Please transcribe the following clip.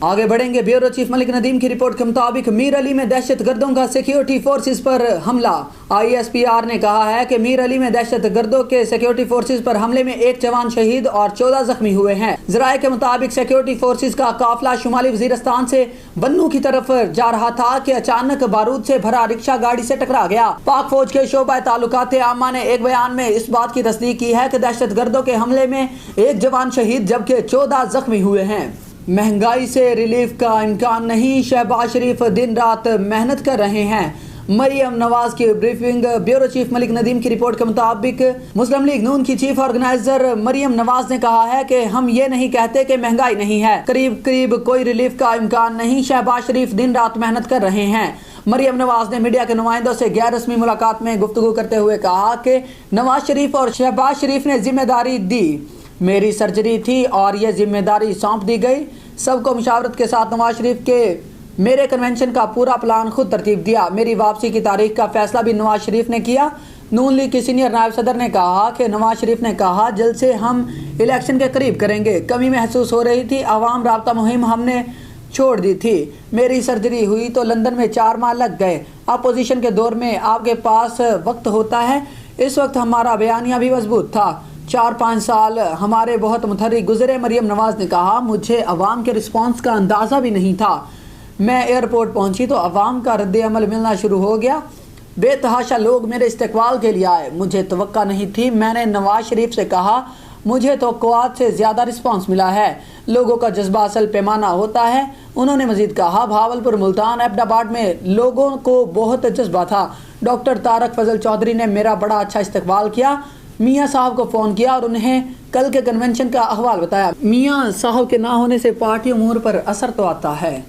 आगे बढ़ेंगे। Bureau chief Malik Nadeem की रिपोर्ट के मुताबिक मीर अली में दहशतगर्दों का सिक्योरिटी फोर्सेस पर हमला। ISPR ने कहा है कि मीर अली में दहशतगर्दों के सिक्योरिटी फोर्सेस पर हमले में 1 जवान शहीद और 14 जख्मी हुए हैं। जराये के मुताबिक सिक्योरिटी फोर्सेस का काफिला शुमाली वजीरिस्तान से बन्नू की तरफ जा रहा था कि अचानक बारूद से भरा रिक्शा गाड़ी से टकरा गया। पाक फौज के शोबा ताल्लुकात आमा ने एक बयान में इस बात की तस्दीक की है कि दहशतगर्दों के हमले में 1 जवान शहीद जबकि 14 जख्मी हुए हैं। महंगाई से रिलीफ का इम्कान नहीं, शहबाज शरीफ दिन रात मेहनत कर रहे हैं। मरियम नवाज की briefing. Bureau chief Malik Nadeem की रिपोर्ट के मुताबिक मुस्लिम लीग नून की चीफ ऑर्गेनाइजर मरियम नवाज ने कहा है कि हम ये नहीं कहते कि महंगाई नहीं है, करीब कोई रिलीफ का इम्कान नहीं, शहबाज शरीफ दिन रात मेहनत कर रहे हैं। मरियम नवाज ने मीडिया के नुमाइंदों से गैर रस्मी मुलाकात में गुफ्तगू करते हुए कहा कि नवाज शरीफ और शहबाज शरीफ ने जिम्मेदारी दी, मेरी सर्जरी थी और यह जिम्मेदारी सौंप दी गई। सबको मुशावरत के साथ नवाज शरीफ के मेरे कन्वेंशन का पूरा प्लान खुद तरतीब दिया। मेरी वापसी की तारीख का फैसला भी नवाज शरीफ ने किया। नून लीग के सीनियर नायब सदर ने कहा कि नवाज शरीफ ने कहा जल्द से हम इलेक्शन के करीब करेंगे। कमी महसूस हो रही थी, अवाम राब्ता मुहिम हमने छोड़ दी थी। मेरी सर्जरी हुई तो लंदन में 4 माह लग गए। अपोजिशन के दौर में आपके पास वक्त होता है, इस वक्त हमारा बयानिया भी मजबूत था। 4-5 साल हमारे बहुत मुतहर्रिक गुजरे। मरियम नवाज ने कहा मुझे अवाम के रिस्पांस का अंदाज़ा भी नहीं था। मैं एयरपोर्ट पहुंची तो अवाम का रद्द अमल मिलना शुरू हो गया। बेतहाशा लोग मेरे इस्तकबाल के लिए आए, मुझे तवक्का नहीं थी। मैंने नवाज शरीफ से कहा मुझे तवक्कुआत से ज़्यादा रिस्पांस मिला है। लोगों का जज्बा असल पैमाना होता है। उन्होंने मजीद कहा भावलपुर, मुल्तान, अहमदाबाद में लोगों को बहुत जज्बा था। डॉक्टर तारक फजल चौधरी ने मेरा बड़ा अच्छा इस्तकबाल किया। मियाँ साहब को फ़ोन किया और उन्हें कल के कन्वेंशन का अहवाल बताया। मियाँ साहब के ना होने से पार्टी उमूर पर असर तो आता है।